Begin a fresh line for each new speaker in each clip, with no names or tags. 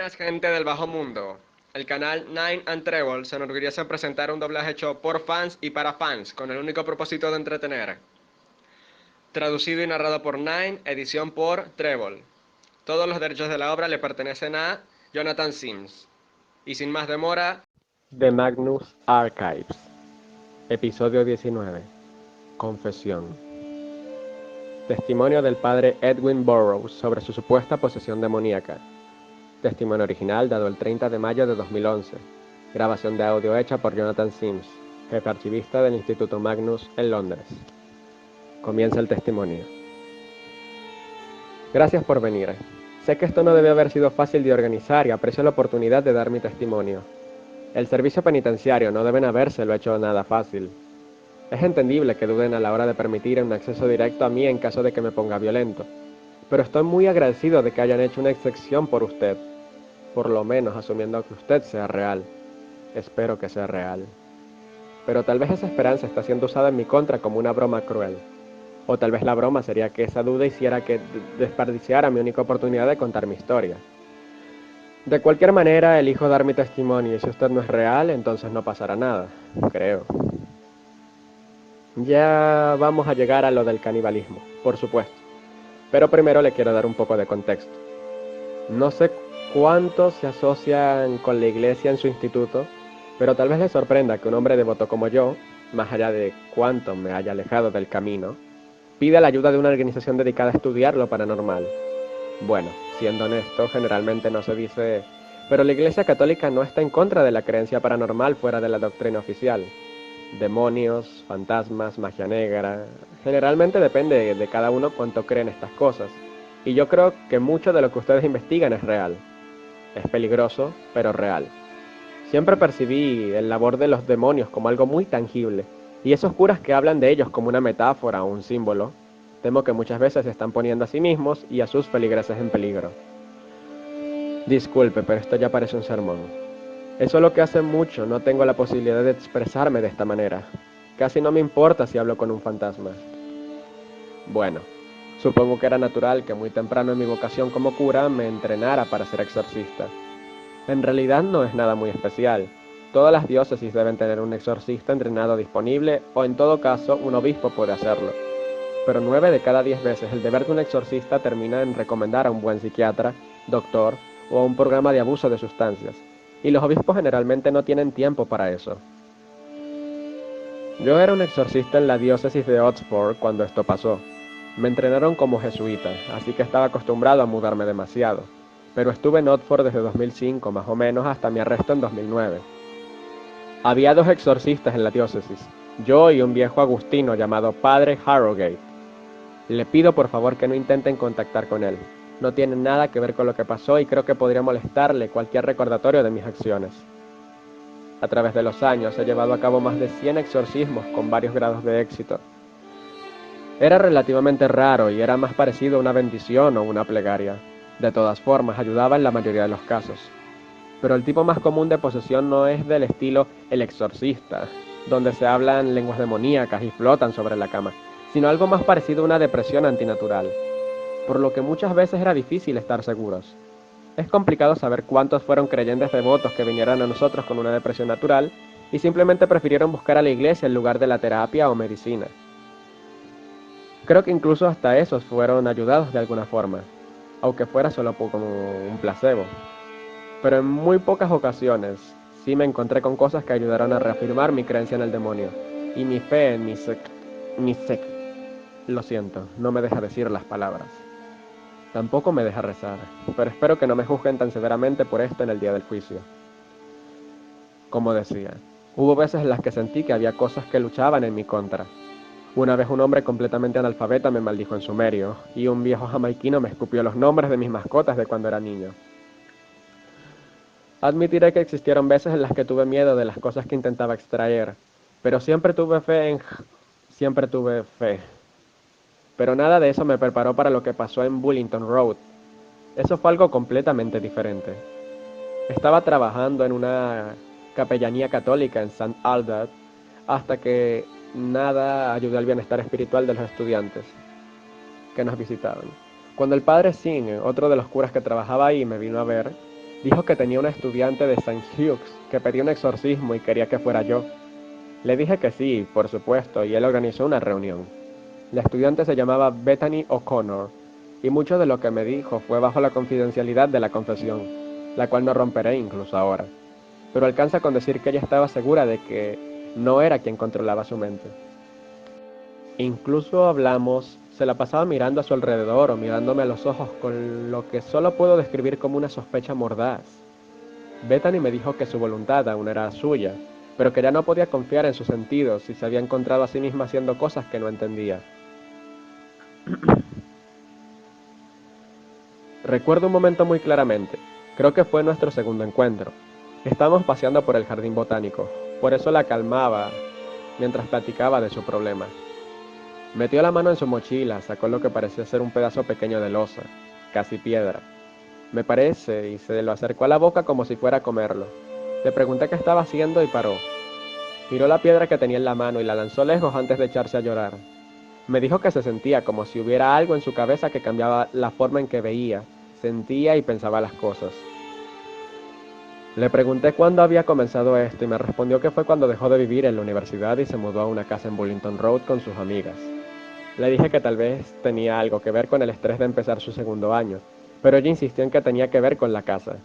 Buenas gente del bajo mundo. El canal Nine and Treble se enorgullece en presentar un doblaje hecho por fans y para fans, con el único propósito de entretener. Traducido y narrado por Nine, edición por Treble. Todos los derechos de la obra le pertenecen a Jonathan Sims. Y sin más demora,
The Magnus Archives, episodio 19. Confesión. Testimonio del padre Edwin Burroughs sobre su supuesta posesión demoníaca. Testimonio original dado el 30 de mayo de 2011. Grabación de audio hecha por Jonathan Sims, jefe archivista del Instituto Magnus en Londres. Comienza el testimonio. Gracias por venir. Sé que esto no debe haber sido fácil de organizar y aprecio la oportunidad de dar mi testimonio. El servicio penitenciario no deben habérselo hecho nada fácil. Es entendible que duden a la hora de permitir un acceso directo a mí en caso de que me ponga violento, pero estoy muy agradecido de que hayan hecho una excepción por usted, por lo menos asumiendo que usted sea real. Espero que sea real. Pero tal vez esa esperanza está siendo usada en mi contra como una broma cruel. O tal vez la broma sería que esa duda hiciera que desperdiciara mi única oportunidad de contar mi historia. De cualquier manera, elijo dar mi testimonio y si usted no es real, entonces no pasará nada, creo. Ya vamos a llegar a lo del canibalismo, por supuesto. Pero primero le quiero dar un poco de contexto. No sé cuántos se asocian con la iglesia en su instituto, pero tal vez les sorprenda que un hombre devoto como yo, más allá de cuánto me haya alejado del camino, pida la ayuda de una organización dedicada a estudiar lo paranormal. Bueno, siendo honesto, generalmente no se dice, pero la Iglesia Católica no está en contra de la creencia paranormal fuera de la doctrina oficial. Demonios, fantasmas, magia negra, generalmente depende de cada uno cuánto cree en estas cosas. Y yo creo que mucho de lo que ustedes investigan es real. Es peligroso, pero real. Siempre percibí el labor de los demonios como algo muy tangible, y esos curas que hablan de ellos como una metáfora o un símbolo, temo que muchas veces se están poniendo a sí mismos y a sus feligreses en peligro. Disculpe, pero esto ya parece un sermón. Es solo que hace mucho no tengo la posibilidad de expresarme de esta manera. Casi no me importa si hablo con un fantasma. Bueno, supongo que era natural que muy temprano en mi vocación como cura me entrenara para ser exorcista. En realidad no es nada muy especial. Todas las diócesis deben tener un exorcista entrenado disponible o en todo caso un obispo puede hacerlo. Pero 9 de cada 10 veces el deber de un exorcista termina en recomendar a un buen psiquiatra, doctor o a un programa de abuso de sustancias. Y los obispos generalmente no tienen tiempo para eso. Yo era un exorcista en la diócesis de Oxford cuando esto pasó. Me entrenaron como jesuita, así que estaba acostumbrado a mudarme demasiado. Pero estuve en Oxford desde 2005 más o menos hasta mi arresto en 2009. Había 2 exorcistas en la diócesis, yo y un viejo agustino llamado Padre Harrogate. Le pido por favor que no intenten contactar con él. No tiene nada que ver con lo que pasó y creo que podría molestarle cualquier recordatorio de mis acciones. A través de los años he llevado a cabo más de 100 exorcismos con varios grados de éxito. Era relativamente raro y era más parecido a una bendición o una plegaria. De todas formas, ayudaba en la mayoría de los casos. Pero el tipo más común de posesión no es del estilo El Exorcista, donde se hablan lenguas demoníacas y flotan sobre la cama, sino algo más parecido a una depresión antinatural, por lo que muchas veces era difícil estar seguros. Es complicado saber cuántos fueron creyentes devotos que vinieron a nosotros con una depresión natural y simplemente prefirieron buscar a la iglesia en lugar de la terapia o medicina. Creo que incluso hasta esos fueron ayudados de alguna forma, aunque fuera solo como un placebo. Pero en muy pocas ocasiones sí me encontré con cosas que ayudaron a reafirmar mi creencia en el demonio y mi fe en mi sec. Lo siento, no me deja decir las palabras. Tampoco me deja rezar, pero espero que no me juzguen tan severamente por esto en el día del juicio. Como decía, hubo veces en las que sentí que había cosas que luchaban en mi contra. Una vez un hombre completamente analfabeta me maldijo en sumerio, y un viejo jamaiquino me escupió los nombres de mis mascotas de cuando era niño. Admitiré que existieron veces en las que tuve miedo de las cosas que intentaba extraer, pero siempre tuve fe. Pero nada de eso me preparó para lo que pasó en Bullington Road. Eso fue algo completamente diferente. Estaba trabajando en una capellanía católica en St. Aldred hasta que nada ayudó al bienestar espiritual de los estudiantes que nos visitaban. Cuando el padre Singh, otro de los curas que trabajaba ahí, me vino a ver, Dijo que tenía una estudiante de St. Hughes que pedía un exorcismo y quería que fuera yo. Le dije que sí, por supuesto, y él organizó una reunión. La estudiante se llamaba Bethany O'Connor, y mucho de lo que me dijo fue bajo la confidencialidad de la confesión, la cual no romperé incluso ahora. Pero alcanza con decir que ella estaba segura de que no era quien controlaba su mente. Incluso hablamos, se la pasaba mirando a su alrededor o mirándome a los ojos con lo que solo puedo describir como una sospecha mordaz. Bethany me dijo que su voluntad aún era suya, pero que ya no podía confiar en sus sentidos y se había encontrado a sí misma haciendo cosas que no entendía. Recuerdo un momento muy claramente, creo que fue nuestro segundo encuentro. Estábamos paseando por el jardín botánico, por eso la calmaba mientras platicaba de su problema. Metió la mano en su mochila, sacó lo que parecía ser un pedazo pequeño de losa, casi piedra. Me parece, y se lo acercó a la boca como si fuera a comerlo. Le pregunté qué estaba haciendo y paró. Miró la piedra que tenía en la mano y la lanzó lejos antes de echarse a llorar. Me dijo que se sentía como si hubiera algo en su cabeza que cambiaba la forma en que veía, sentía y pensaba las cosas. Le pregunté cuándo había comenzado esto y me respondió que fue cuando dejó de vivir en la universidad y se mudó a una casa en Bullington Road con sus amigas. Le dije que tal vez tenía algo que ver con el estrés de empezar su segundo año, pero ella insistió en que tenía que ver con la casa.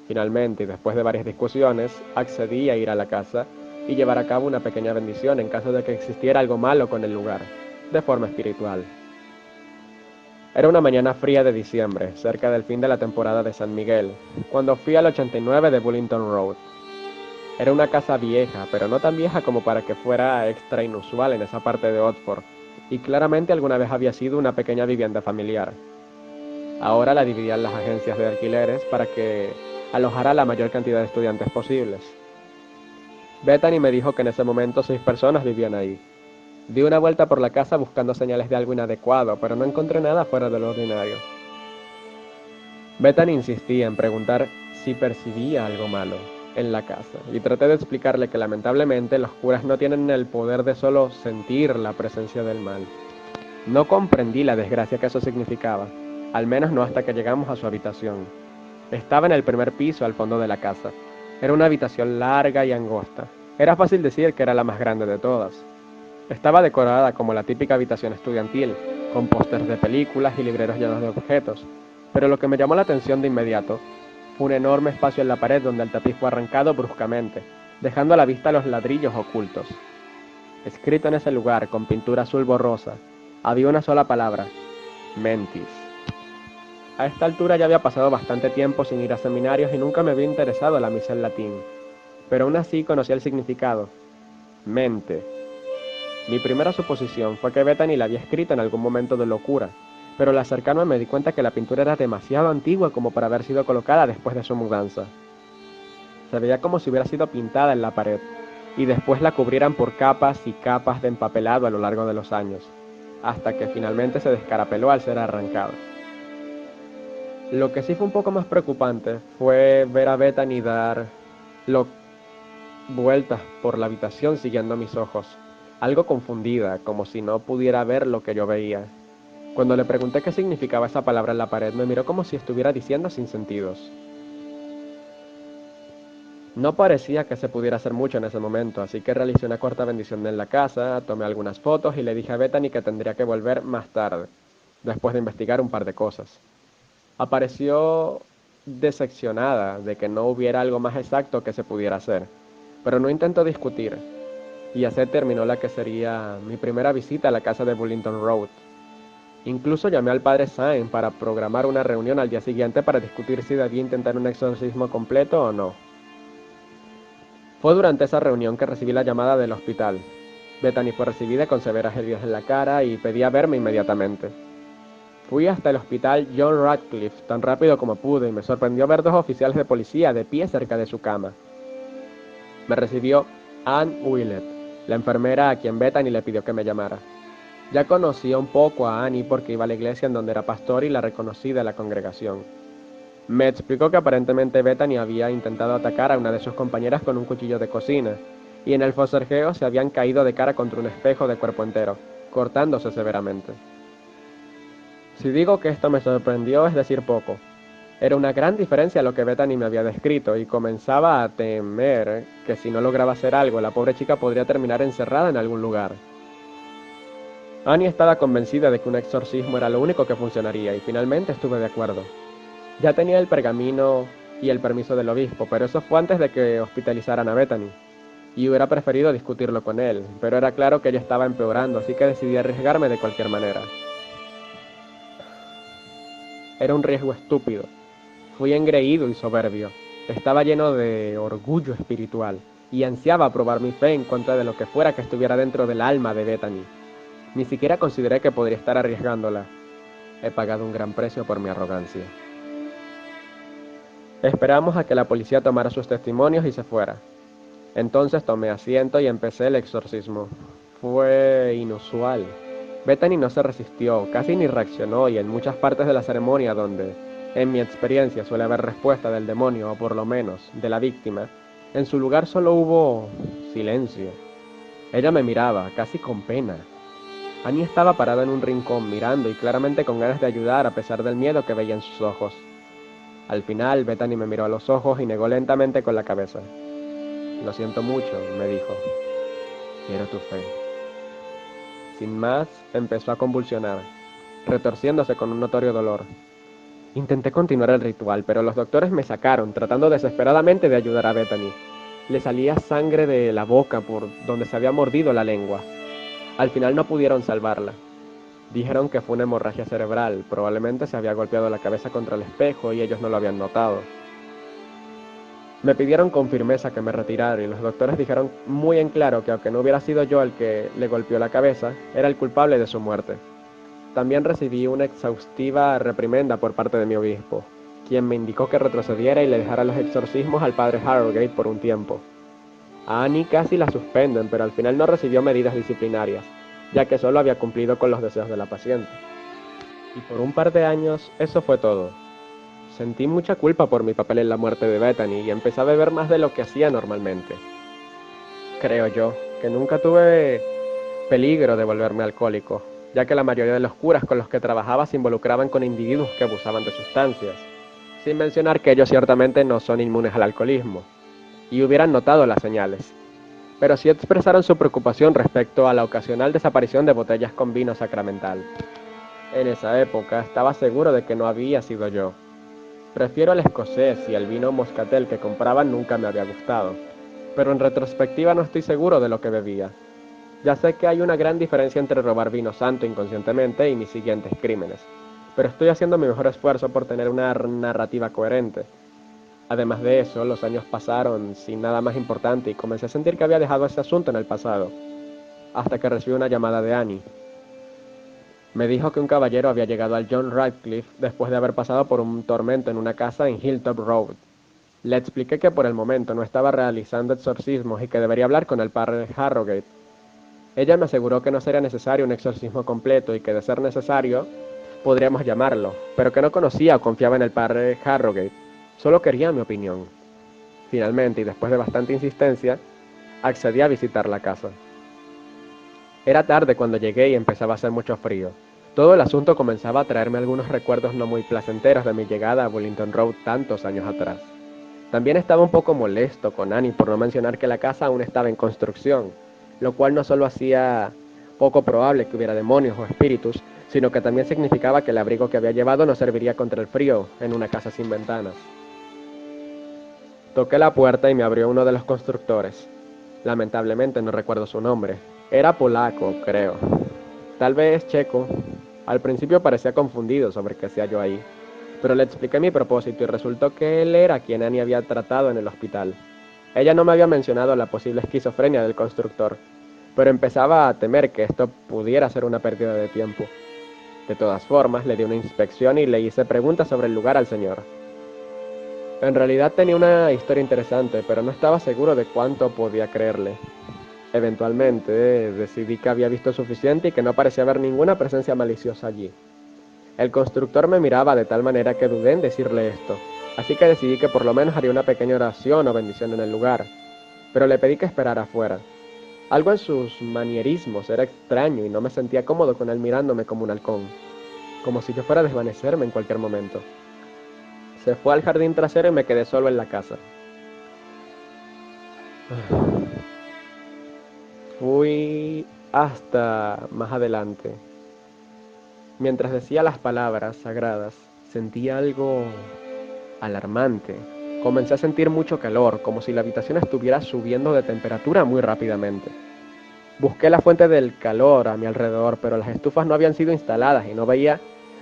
Finalmente, y después de varias discusiones, accedí a ir a la casa y llevar a cabo una pequeña bendición en caso de que existiera algo malo con el lugar, de forma espiritual. Era una mañana fría de diciembre, cerca del fin de la temporada de San Miguel, cuando fui al 89 de Bullington Road. Era una casa vieja, pero no tan vieja como para que fuera extra inusual en esa parte de Oxford, y claramente alguna vez había sido una pequeña vivienda familiar. Ahora la dividían las agencias de alquileres para que alojara la mayor cantidad de estudiantes posibles. Bethany me dijo que en ese momento 6 personas vivían ahí. Di una vuelta por la casa buscando señales de algo inadecuado, pero no encontré nada fuera de lo ordinario. Bethany insistía en preguntar si percibía algo malo en la casa, y traté de explicarle que lamentablemente los curas no tienen el poder de solo sentir la presencia del mal. No comprendí la desgracia que eso significaba, al menos no hasta que llegamos a su habitación. Estaba en el primer piso al fondo de la casa. Era una habitación larga y angosta. Era fácil decir que era la más grande de todas. Estaba decorada como la típica habitación estudiantil, con pósters de películas y libreros llenos de objetos, pero lo que me llamó la atención de inmediato fue un enorme espacio en la pared donde el tapiz fue arrancado bruscamente, dejando a la vista los ladrillos ocultos. Escrito en ese lugar, con pintura azul borrosa, había una sola palabra: Mentis. A esta altura ya había pasado bastante tiempo sin ir a seminarios y nunca me había interesado la misa en latín, pero aún así conocía el significado: mente. Mi primera suposición fue que Bethany la había escrito en algún momento de locura, pero al acercarme me di cuenta que la pintura era demasiado antigua como para haber sido colocada después de su mudanza. Se veía como si hubiera sido pintada en la pared, y después la cubrieran por capas y capas de empapelado a lo largo de los años, hasta que finalmente se descarapeló al ser arrancada. Lo que sí fue un poco más preocupante fue ver a Bethany dar vueltas por la habitación siguiendo mis ojos, algo confundida, como si no pudiera ver lo que yo veía. Cuando le pregunté qué significaba esa palabra en la pared, me miró como si estuviera diciendo sin sentidos. No parecía que se pudiera hacer mucho en ese momento, así que realicé una corta bendición en la casa, tomé algunas fotos y le dije a Bethany que tendría que volver más tarde, después de investigar un par de cosas. Apareció decepcionada de que no hubiera algo más exacto que se pudiera hacer, pero no intentó discutir, y así terminó la que sería mi primera visita a la casa de Bullington Road. Incluso llamé al padre Sain para programar una reunión al día siguiente para discutir si debía intentar un exorcismo completo o no. Fue durante esa reunión que recibí la llamada del hospital. Bethany fue recibida con severas heridas en la cara y pedía verme inmediatamente. Fui hasta el hospital John Radcliffe tan rápido como pude y me sorprendió ver 2 oficiales de policía de pie cerca de su cama. Me recibió Anne Willett, la enfermera a quien Bethany le pidió que me llamara. Ya conocía un poco a Annie porque iba a la iglesia en donde era pastor y la reconocí de la congregación. Me explicó que aparentemente Bethany había intentado atacar a una de sus compañeras con un cuchillo de cocina, y en el forcejeo se habían caído de cara contra un espejo de cuerpo entero, cortándose severamente. Si digo que esto me sorprendió es decir poco. Era una gran diferencia a lo que Bethany me había descrito, y comenzaba a temer que si no lograba hacer algo, la pobre chica podría terminar encerrada en algún lugar. Annie estaba convencida de que un exorcismo era lo único que funcionaría, y finalmente estuve de acuerdo. Ya tenía el pergamino y el permiso del obispo, pero eso fue antes de que hospitalizaran a Bethany, y hubiera preferido discutirlo con él, pero era claro que ella estaba empeorando, así que decidí arriesgarme de cualquier manera. Era un riesgo estúpido. Fui engreído y soberbio. Estaba lleno de orgullo espiritual y ansiaba probar mi fe en contra de lo que fuera que estuviera dentro del alma de Bethany. Ni siquiera consideré que podría estar arriesgándola. He pagado un gran precio por mi arrogancia. Esperamos a que la policía tomara sus testimonios y se fuera. Entonces tomé asiento y empecé el exorcismo. Fue inusual. Bethany no se resistió, casi ni reaccionó, y en muchas partes de la ceremonia donde, en mi experiencia, suele haber respuesta del demonio, o por lo menos de la víctima, en su lugar solo hubo silencio. Ella me miraba, casi con pena. Annie estaba parada en un rincón mirando y claramente con ganas de ayudar a pesar del miedo que veía en sus ojos. Al final, Bethany me miró a los ojos y negó lentamente con la cabeza. Lo siento mucho, me dijo. Quiero tu fe. Sin más, empezó a convulsionar, retorciéndose con un notorio dolor. Intenté continuar el ritual, pero los doctores me sacaron, tratando desesperadamente de ayudar a Bethany. Le salía sangre de la boca por donde se había mordido la lengua. Al final no pudieron salvarla. Dijeron que fue una hemorragia cerebral, probablemente se había golpeado la cabeza contra el espejo y ellos no lo habían notado. Me pidieron con firmeza que me retirara y los doctores dijeron muy en claro que aunque no hubiera sido yo el que le golpeó la cabeza, era el culpable de su muerte. También recibí una exhaustiva reprimenda por parte de mi obispo, quien me indicó que retrocediera y le dejara los exorcismos al padre Harrogate por un tiempo. A Annie casi la suspenden, pero al final no recibió medidas disciplinarias, ya que solo había cumplido con los deseos de la paciente. Y por un par de años eso fue todo. Sentí mucha culpa por mi papel en la muerte de Bethany y empecé a beber más de lo que hacía normalmente. Creo yo que nunca tuve peligro de volverme alcohólico, ya que la mayoría de los curas con los que trabajaba se involucraban con individuos que abusaban de sustancias, sin mencionar que ellos ciertamente no son inmunes al alcoholismo, y hubieran notado las señales, pero sí expresaron su preocupación respecto a la ocasional desaparición de botellas con vino sacramental. En esa época estaba seguro de que no había sido yo. Prefiero el escocés y el vino moscatel que compraban nunca me había gustado, pero en retrospectiva no estoy seguro de lo que bebía. Ya sé que hay una gran diferencia entre robar vino santo inconscientemente y mis siguientes crímenes, pero estoy haciendo mi mejor esfuerzo por tener una narrativa coherente. Además de eso, los años pasaron sin nada más importante y comencé a sentir que había dejado ese asunto en el pasado, hasta que recibí una llamada de Annie. Me dijo que un caballero había llegado al John Radcliffe después de haber pasado por un tormento en una casa en Hilltop Road. Le expliqué que por el momento no estaba realizando exorcismos y que debería hablar con el padre Harrogate. Ella me aseguró que no sería necesario un exorcismo completo y que de ser necesario, podríamos llamarlo, pero que no conocía o confiaba en el padre Harrogate. Solo quería mi opinión. Finalmente, y después de bastante insistencia, accedí a visitar la casa. Era tarde cuando llegué y empezaba a hacer mucho frío. Todo el asunto comenzaba a traerme algunos recuerdos no muy placenteros de mi llegada a Bullington Road tantos años atrás. También estaba un poco molesto con Annie por no mencionar que la casa aún estaba en construcción, lo cual no solo hacía poco probable que hubiera demonios o espíritus, sino que también significaba que el abrigo que había llevado no serviría contra el frío en una casa sin ventanas. Toqué la puerta y me abrió uno de los constructores. Lamentablemente no recuerdo su nombre. Era polaco, creo. Tal vez checo. Al principio parecía confundido sobre qué hacía yo ahí, pero le expliqué mi propósito y resultó que él era quien Annie había tratado en el hospital. Ella no me había mencionado la posible esquizofrenia del constructor, pero empezaba a temer que esto pudiera ser una pérdida de tiempo. De todas formas, le di una inspección y le hice preguntas sobre el lugar al señor. En realidad tenía una historia interesante, pero no estaba seguro de cuánto podía creerle. Eventualmente, decidí que había visto suficiente y que no parecía haber ninguna presencia maliciosa allí. El constructor me miraba de tal manera que dudé en decirle esto, así que decidí que por lo menos haría una pequeña oración o bendición en el lugar, pero le pedí que esperara afuera. Algo en sus manierismos era extraño y no me sentía cómodo con él mirándome como un halcón, como si yo fuera a desvanecerme en cualquier momento. Se fue al jardín trasero y me quedé solo en la casa. Fui hasta más adelante. Mientras decía las palabras sagradas, sentí algo alarmante. Comencé a sentir mucho calor, como si la habitación estuviera subiendo de temperatura muy rápidamente. Busqué la fuente del calor a mi alrededor, pero las estufas no habían sido instaladas y no veía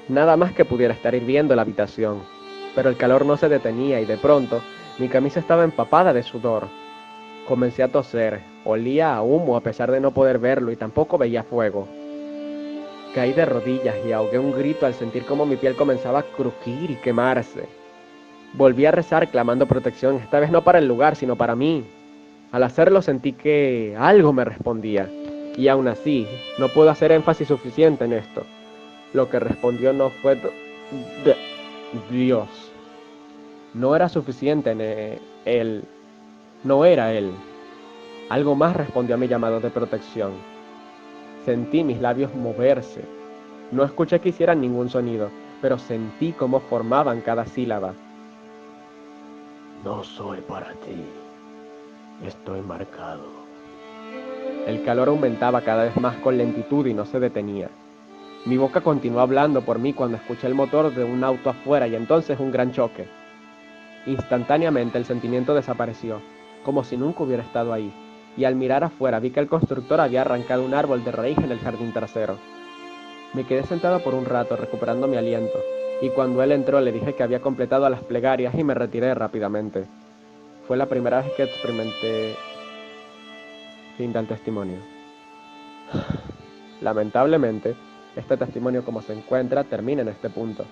nada más que pudiera estar hirviendo la habitación. Pero el calor no se detenía y de pronto mi camisa estaba empapada de sudor. Comencé a toser, olía a humo a pesar de no poder verlo y tampoco veía fuego. Caí de rodillas y ahogué un grito al sentir cómo mi piel comenzaba a crujir y quemarse. Volví a rezar clamando protección, esta vez no para el lugar, sino para mí. Al hacerlo sentí que algo me respondía, y aún así no puedo hacer énfasis suficiente en esto. Lo que respondió no fue Dios. No era suficiente en él. No era él. Algo más respondió a mi llamado de protección. Sentí mis labios moverse. No escuché que hicieran ningún sonido, pero sentí cómo formaban cada sílaba.
No soy para ti. Estoy marcado.
El calor aumentaba cada vez más con lentitud y no se detenía. Mi boca continuó hablando por mí cuando escuché el motor de un auto afuera y entonces un gran choque. Instantáneamente el sentimiento desapareció, como si nunca hubiera estado ahí, y al mirar afuera vi que el constructor había arrancado un árbol de raíz en el jardín trasero. Me quedé sentado por un rato recuperando mi aliento, y cuando él entró le dije que había completado las plegarias y me retiré rápidamente. Fue la primera vez que experimenté fin del testimonio. Lamentablemente, este testimonio como se encuentra termina en este punto.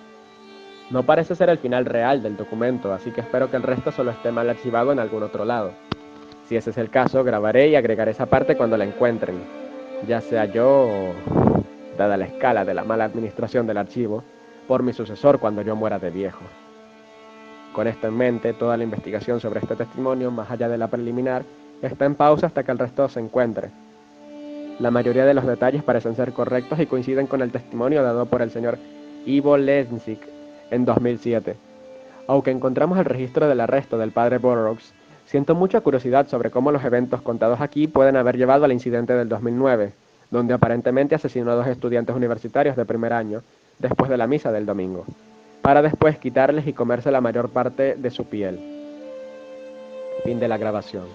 No parece ser el final real del documento, así que espero que el resto solo esté mal archivado en algún otro lado. Si ese es el caso, grabaré y agregaré esa parte cuando la encuentren, ya sea yo o, dada la escala de la mala administración del archivo, por mi sucesor cuando yo muera de viejo. Con esto en mente, toda la investigación sobre este testimonio, más allá de la preliminar, está en pausa hasta que el resto se encuentre. La mayoría de los detalles parecen ser correctos y coinciden con el testimonio dado por el señor Ivo Lenzik en 2007. Aunque encontramos el registro del arresto del padre Burroughs, siento mucha curiosidad sobre cómo los eventos contados aquí pueden haber llevado al incidente del 2009, donde aparentemente asesinó a 2 estudiantes universitarios de primer año después de la misa del domingo, para después quitarles y comerse la mayor parte de su piel. Fin de la grabación.